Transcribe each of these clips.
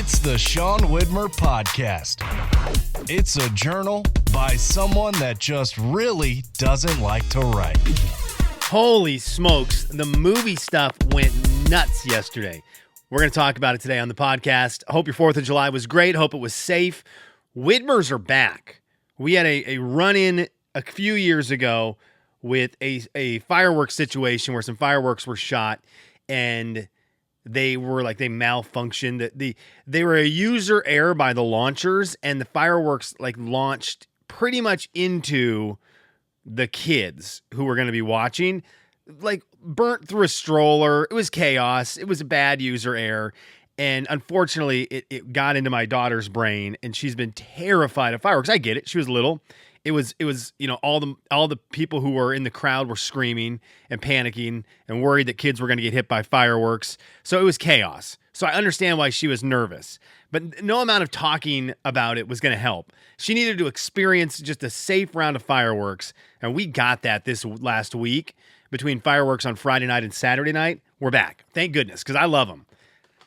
It's the Sean Widmer Podcast. It's a journal by someone that just really doesn't like to write. Holy smokes, the movie stuff went nuts yesterday. We're going to talk about it today on the podcast. I hope your 4th of July was great. Hope it was safe. Widmers are back. We had a run-in a few years ago with a fireworks situation where some fireworks were shot and they malfunctioned. They were a user error by the launchers, and the fireworks launched pretty much into the kids who were going to be watching, burnt through a stroller. It was chaos. It was a bad user error. And unfortunately, it got into my daughter's brain, and she's been terrified of fireworks. I get it. She was little. It was all the people who were in the crowd were screaming and panicking and worried that kids were going to get hit by fireworks. So it was chaos. So I understand why she was nervous. But no amount of talking about it was going to help. She needed to experience just a safe round of fireworks, and we got that this last week. Between fireworks on Friday night and Saturday night, we're back. Thank goodness, because I love them.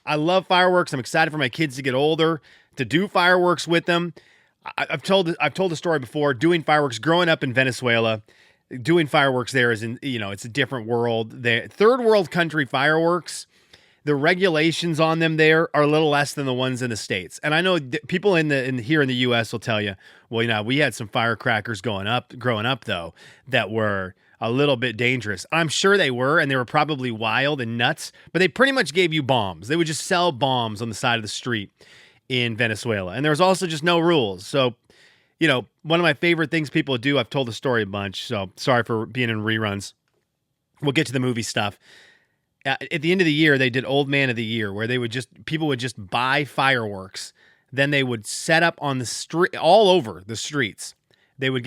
I love fireworks. I'm excited for my kids to get older, to do fireworks with them. I've told the story before, doing fireworks, growing up in Venezuela, doing fireworks there is, it's a different world. The third world country fireworks, the regulations on them there are a little less than the ones in the States. And I know people here in the U.S. will tell you, well, we had some firecrackers growing up though, that were a little bit dangerous. I'm sure they were, and they were probably wild and nuts, but they pretty much gave you bombs. They would just sell bombs on the side of the street in Venezuela. And there was also just no rules. So, one of my favorite things people do, I've told the story a bunch, so sorry for being in reruns. We'll get to the movie stuff. At the end of the year, they did Old Man of the Year, where people would just buy fireworks. Then they would set up on the street, all over the streets. They would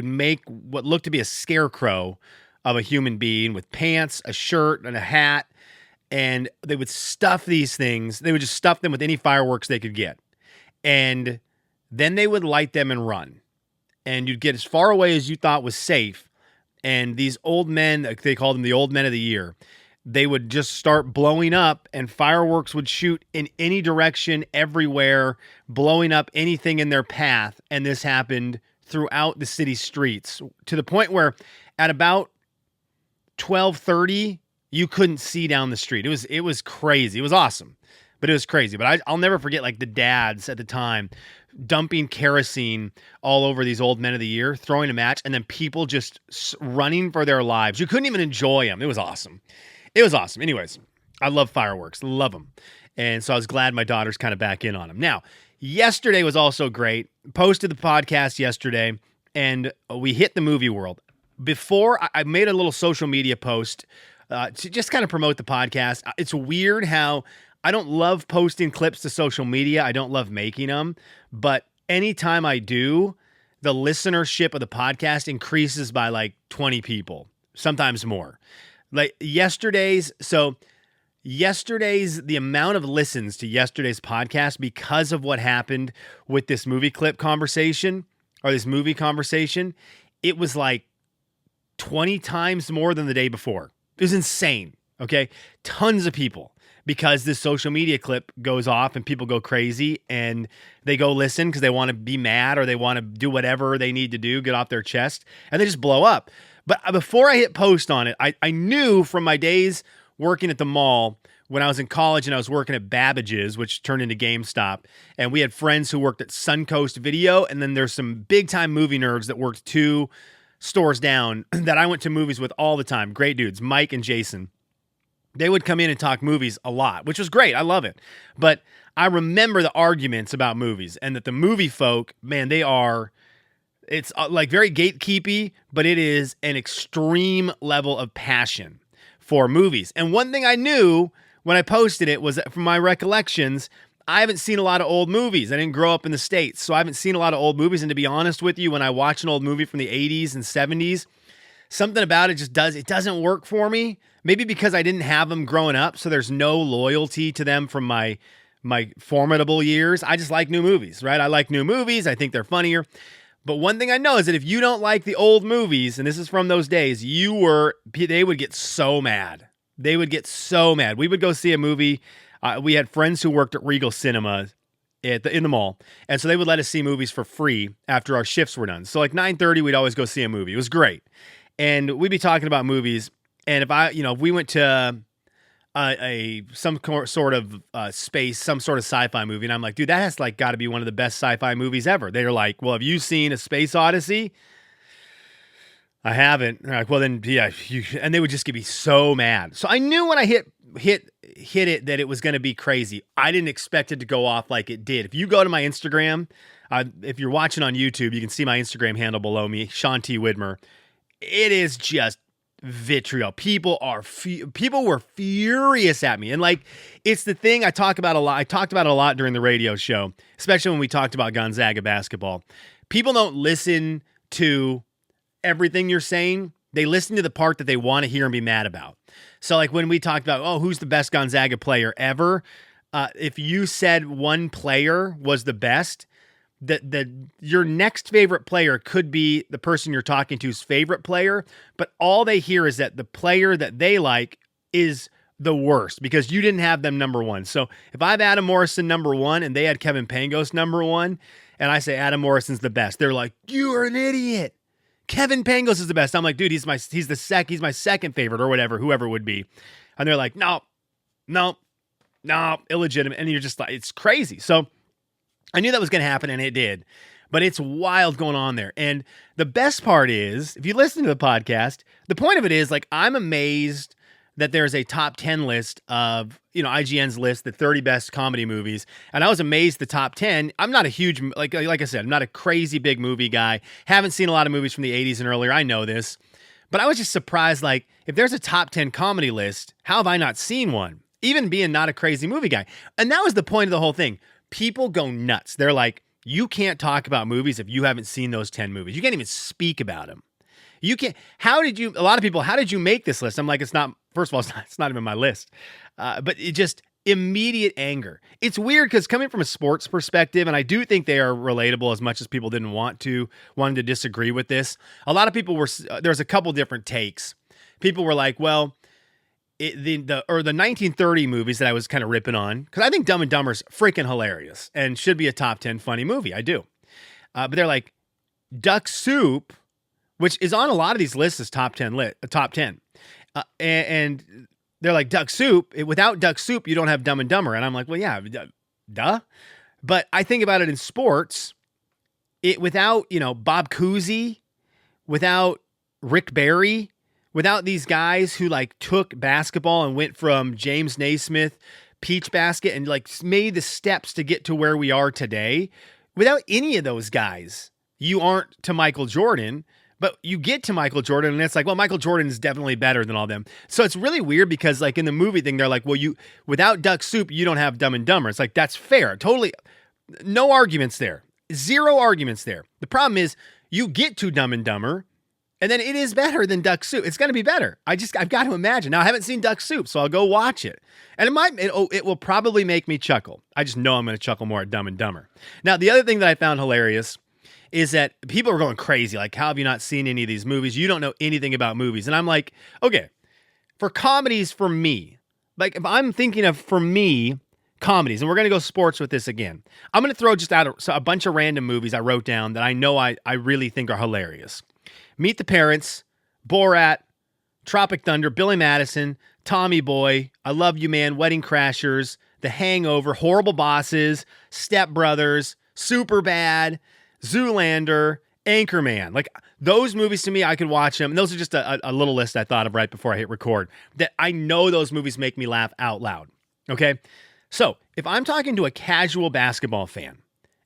make what looked to be a scarecrow of a human being with pants, a shirt, and a hat. And they would stuff these things. They would just stuff them with any fireworks they could get. And then they would light them and run. And you'd get as far away as you thought was safe. And these old men, they called them the Old Men of the Year, they would just start blowing up, and fireworks would shoot in any direction, everywhere, blowing up anything in their path. And this happened throughout the city streets to the point where at about 12:30, you couldn't see down the street. It was crazy. It was awesome, but it was crazy. But I'll never forget the dads at the time dumping kerosene all over these Old Men of the Year, throwing a match, and then people just running for their lives. You couldn't even enjoy them. It was awesome. It was awesome. Anyways, I love fireworks. Love them. And so I was glad my daughter's kind of back in on them. Now, yesterday was also great. Posted the podcast yesterday, and we hit the movie world. Before, I made a little social media post to just kind of promote the podcast. It's weird how I don't love posting clips to social media. I don't love making them. But anytime I do, the listenership of the podcast increases by 20 people, sometimes more. Yesterday's, the amount of listens to yesterday's podcast because of what happened with this movie clip conversation or this movie conversation, it was 20 times more than the day before. It was insane. Okay. Tons of people, because this social media clip goes off and people go crazy and they go listen because they want to be mad or they want to do whatever they need to do, get off their chest, and they just blow up. But before I hit post on it, I knew from my days working at the mall when I was in college and I was working at Babbage's, which turned into GameStop, and we had friends who worked at Suncoast Video, and then there's some big-time movie nerds that worked 2 stores down that I went to movies with all the time. Great dudes, Mike and Jason. They would come in and talk movies a lot, which was great. I love it. But I remember the arguments about movies, and that the movie folk, man, it's very gatekeepy, but it is an extreme level of passion for movies. And one thing I knew when I posted it was that from my recollections, I haven't seen a lot of old movies. I didn't grow up in the States, so I haven't seen a lot of old movies. And to be honest with you, when I watch an old movie from the 80s and 70s, something about it doesn't work for me. Maybe because I didn't have them growing up, so there's no loyalty to them from my formidable years. I just like new movies, right? I like new movies. I think they're funnier. But one thing I know is that if you don't like the old movies, and this is from those days, they would get so mad. They would get so mad. We would go see a movie. We had friends who worked at Regal Cinema in the mall, and so they would let us see movies for free after our shifts were done. So like 9:30, we'd always go see a movie. It was great, and we'd be talking about movies. And if we went to some sort of space, some sort of sci-fi movie, and I'm like, dude, that has like got to be one of the best sci-fi movies ever. They're like, well, have you seen A Space Odyssey? I haven't. They're like, well, then, yeah. And they would just get me so mad. So I knew when I hit it that it was going to be crazy. I didn't expect it to go off like it did. If you go to my Instagram, if you're watching on YouTube, you can see my Instagram handle below me, Sean T. Widmer. It is just vitriol. People were furious at me. And like, it's the thing I talk about a lot. I talked about it a lot during the radio show, especially when we talked about Gonzaga basketball. People don't listen to everything you're saying. They listen to the part that they want to hear and be mad about. So like when we talked about, oh, who's the best Gonzaga player ever? If you said one player was the best, your next favorite player could be the person you're talking to's favorite player, but all they hear is that the player that they like is the worst because you didn't have them number one. So if I have Adam Morrison number one and they had Kevin Pangos number one, and I say Adam Morrison's the best, they're like, you are an idiot. Kevin Pangos is the best. I'm like, dude, he's my second favorite or whatever, whoever it would be. And they're like, no, illegitimate. And you're just like, it's crazy. So I knew that was going to happen and it did, but it's wild going on there. And the best part is, if you listen to the podcast, the point of it is like, I'm amazed that there's a top 10 list of, IGN's list, the 30 best comedy movies. And I was amazed the top 10. I'm not a huge, like I said, I'm not a crazy big movie guy. Haven't seen a lot of movies from the 80s and earlier. I know this, but I was just surprised. Like if there's a top 10 comedy list, how have I not seen one? Even being not a crazy movie guy. And that was the point of the whole thing. People go nuts. They're like, you can't talk about movies if you haven't seen those 10 movies. You can't even speak about them. You can't. How did you make this list? I'm like, first of all, it's not even my list. But it just immediate anger. It's weird because coming from a sports perspective, and I do think they are relatable as much as people wanted to disagree with this. A lot of people there's a couple different takes. People were like, well, the 1930 movies that I was kind of ripping on, because I think Dumb and Dumber's freaking hilarious and should be a top 10 funny movie. I do. But they're like, Duck Soup, which is on a lot of these lists as top 10. And they're like, Duck Soup, without Duck Soup, you don't have Dumb and Dumber. And I'm like, well, yeah, duh. But I think about it in sports, without, Bob Cousy, without Rick Barry, without these guys who like took basketball and went from James Naismith, Peach Basket, and like made the steps to get to where we are today, without any of those guys, you aren't to Michael Jordan. But you get to Michael Jordan and it's like, well, Michael Jordan is definitely better than all them. So it's really weird because like in the movie thing, they're like, well, without Duck Soup, you don't have Dumb and Dumber. It's like, that's fair. Totally. No arguments there. Zero arguments there. The problem is you get to Dumb and Dumber and then it is better than Duck Soup. It's going to be better. I've got to imagine. Now I haven't seen Duck Soup, so I'll go watch it. And it will probably make me chuckle. I just know I'm going to chuckle more at Dumb and Dumber. Now, the other thing that I found hilarious is that people are going crazy. Like, how have you not seen any of these movies? You don't know anything about movies. And I'm like, okay, for comedies for me, like if I'm thinking of, for me, comedies, and we're going to go sports with this again, I'm going to throw just out a bunch of random movies I wrote down that I know I really think are hilarious. Meet the Parents, Borat, Tropic Thunder, Billy Madison, Tommy Boy, I Love You Man, Wedding Crashers, The Hangover, Horrible Bosses, Step Brothers, Superbad, Zoolander, Anchorman. Like those movies to me, I could watch them. And those are just a little list I thought of right before I hit record that I know those movies make me laugh out loud. Okay. So if I'm talking to a casual basketball fan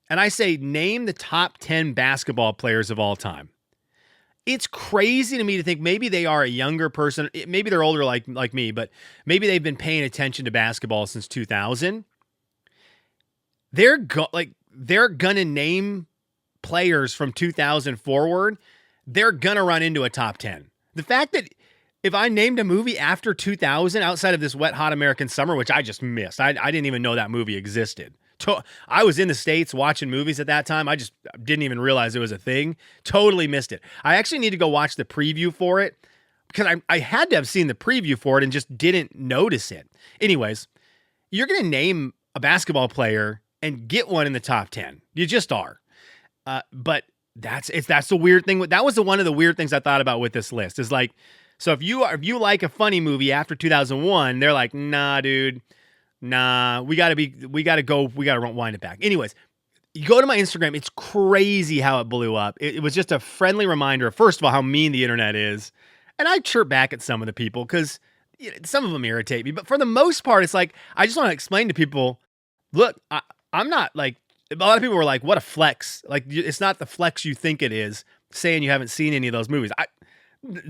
and I say, name the top 10 basketball players of all time, it's crazy to me to think maybe they are a younger person. Maybe they're older like me, but maybe they've been paying attention to basketball since 2000. They're gonna name players from 2000 forward. They're gonna run into a top 10. The fact that if I named a movie after 2000 outside of this Wet Hot American Summer, which I just missed, I didn't even know that movie existed. I was in the States watching movies at that time. I just didn't even realize it was a thing. Totally missed it. I actually need to go watch the preview for it, because I had to have seen the preview for it and just didn't notice it. Anyways, you're going to name a basketball player and get one in the top 10. You just are. But that's the weird thing. That was one of the weird things I thought about with this list is like, so if you like a funny movie after 2001, they're like, nah, dude, nah, we got to wind it back. Anyways, you go to my Instagram. It's crazy how it blew up. It was just a friendly reminder, first of all, how mean the internet is. And I chirp back at some of the people because some of them irritate me. But for the most part, it's like, I just want to explain to people, look, I'm not like, a lot of people were like, what a flex. Like, it's not the flex you think it is, saying you haven't seen any of those movies.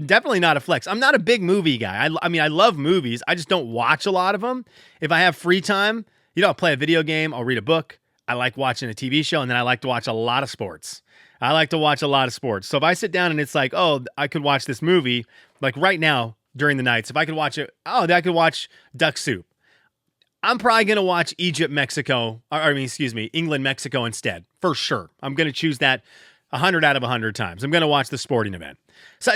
Definitely not a flex. I'm not a big movie guy. I mean, I love movies. I just don't watch a lot of them. If I have free time, I'll play a video game, I'll read a book. I like watching a TV show, and then I like to watch a lot of sports. So if I sit down and it's like, oh, I could watch this movie, like right now during the nights, if I could watch it, I could watch Duck Soup. I'm probably going to watch England, Mexico instead, for sure. I'm going to choose that 100 out of 100 times. I'm going to watch the sporting event. So,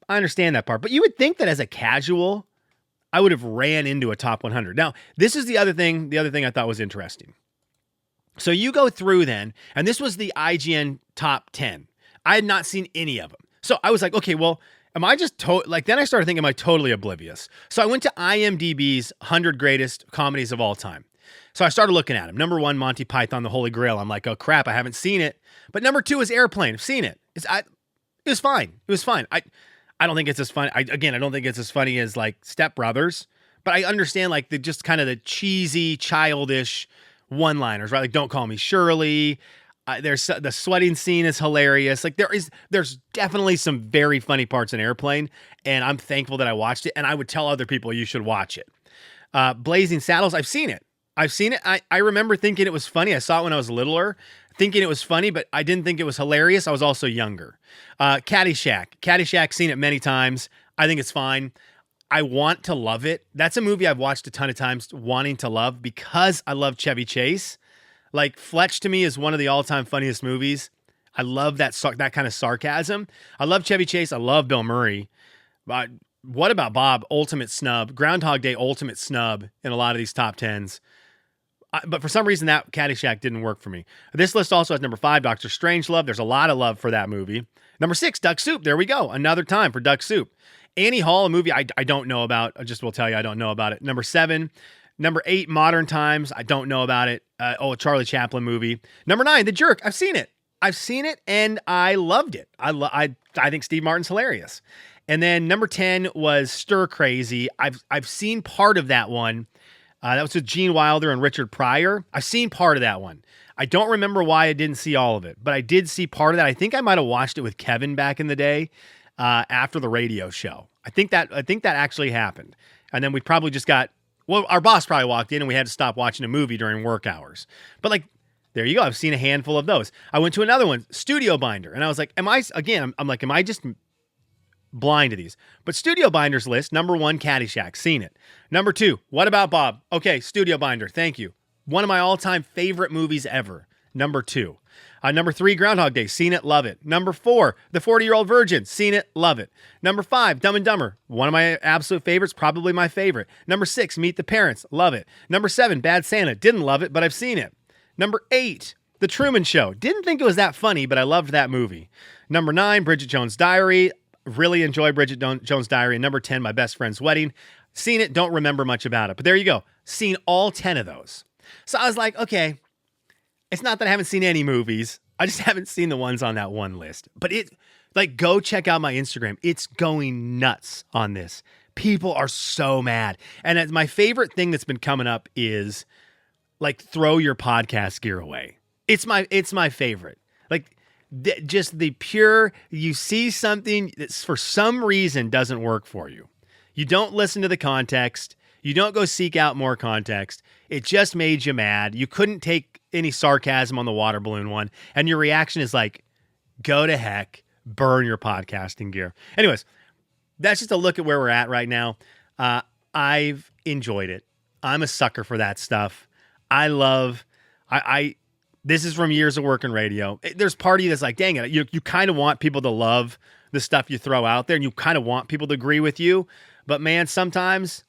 I understand that part. But you would think that as a casual, I would have ran into a top 100. Now, this is the other thing I thought was interesting. So you go through then, and this was the IGN top 10. I had not seen any of them. So I was like, okay, well, am I just then I started thinking, am I totally oblivious? So I went to IMDb's 100 greatest comedies of all time. So I started looking at them. Number 1, Monty Python, The Holy Grail. I'm like, oh crap, I haven't seen it. But number 2 is Airplane. I've seen it. It was fine. It was fine. I don't think it's as fun. I don't think it's as funny as like Step Brothers, but I understand like just kind of the cheesy, childish one-liners, right? Like Don't Call Me Shirley. There's the sweating scene is hilarious. Like there's definitely some very funny parts in Airplane, and I'm thankful that I watched it. And I would tell other people you should watch it. Blazing Saddles, I've seen it. I remember thinking it was funny. I saw it when I was littler, thinking it was funny, but I didn't think it was hilarious. I was also younger. Caddyshack, seen it many times. I think it's fine. I want to love it. That's a movie I've watched a ton of times, wanting to love because I love Chevy Chase. Like Fletch to me is one of the all-time funniest movies. I love that kind of sarcasm. I love Chevy Chase. I love Bill Murray. What about Bob? Ultimate snub. Groundhog Day, ultimate snub in a lot of these top 10s. But for some reason, that Caddyshack didn't work for me. This list also has number 5, Dr. Strangelove. There's a lot of love for that movie. Number 6, Duck Soup. There we go. Another time for Duck Soup. Annie Hall, a movie I don't know about. I just will tell you I don't know about it. Number 7. Number 8, Modern Times. I don't know about it. A Charlie Chaplin movie. Number 9, The Jerk. I've seen it, and I loved it. I think Steve Martin's hilarious. And then number 10 was Stir Crazy. I've seen part of that one. That was with Gene Wilder and Richard Pryor. I've seen part of that one. I don't remember why I didn't see all of it, but I did see part of that. I think I might have watched it with Kevin back in the day after the radio show. I think that actually happened. And then we probably just our boss probably walked in and we had to stop watching a movie during work hours. But like, there you go. I've seen a handful of those. I went to another one, Studio Binder. And I was like, am I just blind to these? But Studio Binder's list, number 1, Caddyshack, seen it. Number 2, What About Bob? Okay, Studio Binder, thank you. One of my all-time favorite movies ever. Number 2. Number 3, Groundhog Day, seen it, love it. Number 4, The 40-Year-Old Virgin, seen it, love it. Number 5, Dumb and Dumber, one of my absolute favorites, probably my favorite. Number 6, Meet the Parents, love it. Number 7, Bad Santa, didn't love it, but I've seen it. Number 8, The Truman Show, didn't think it was that funny, but I loved that movie. Number 9, Bridget Jones' Diary, really enjoy Bridget Jones' Diary. And number 10, My Best Friend's Wedding, seen it, don't remember much about it, but there you go, seen all 10 of those. So I was like, okay, it's not that I haven't seen any movies. I just haven't seen the ones on that one list. But go check out my Instagram. It's going nuts on this. People are so mad. And my favorite thing that's been coming up is like, throw your podcast gear away. It's my favorite. Like, just the pure, you see something that for some reason doesn't work for you. You don't listen to the context. You don't go seek out more context. It just made you mad. You couldn't take any sarcasm on the water balloon one. And your reaction is like, go to heck, burn your podcasting gear. Anyways, that's just a look at where we're at right now. I've enjoyed it. I'm a sucker for that stuff. This is from years of working radio. There's part of you that's like, dang it, you kind of want people to love the stuff you throw out there, and you kind of want people to agree with you. But man, sometimes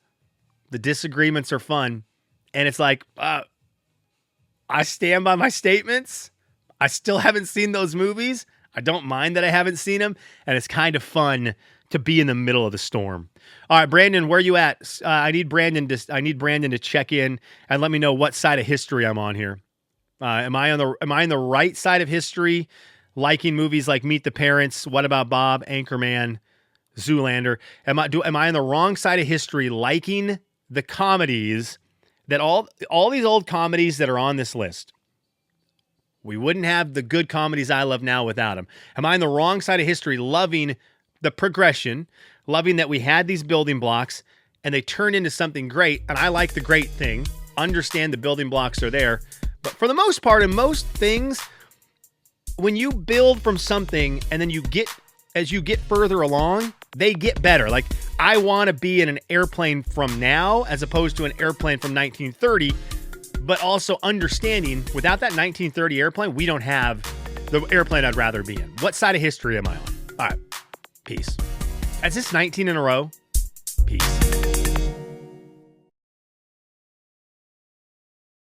the disagreements are fun. And it's like, I stand by my statements. I still haven't seen those movies. I don't mind that I haven't seen them. And it's kind of fun to be in the middle of the storm. All right, Brandon, where you at? I need Brandon to check in and let me know what side of history I'm on here. Am I on the right side of history, liking movies like Meet the Parents, What About Bob, Anchorman, Zoolander? Am I on the wrong side of history, liking the comedies that all these old comedies that are on this list? We wouldn't have the good comedies I love now without them. Am I on the wrong side of history, loving the progression, loving that we had these building blocks and they turn into something great? And I like the great thing, understand the building blocks are there. But for the most part, in most things, when you build from something and then as you get further along, they get better. Like, I want to be in an airplane from now as opposed to an airplane from 1930, but also understanding without that 1930 airplane, we don't have the airplane I'd rather be in. What side of history am I on? All right. Peace. Is this 19 in a row? Peace.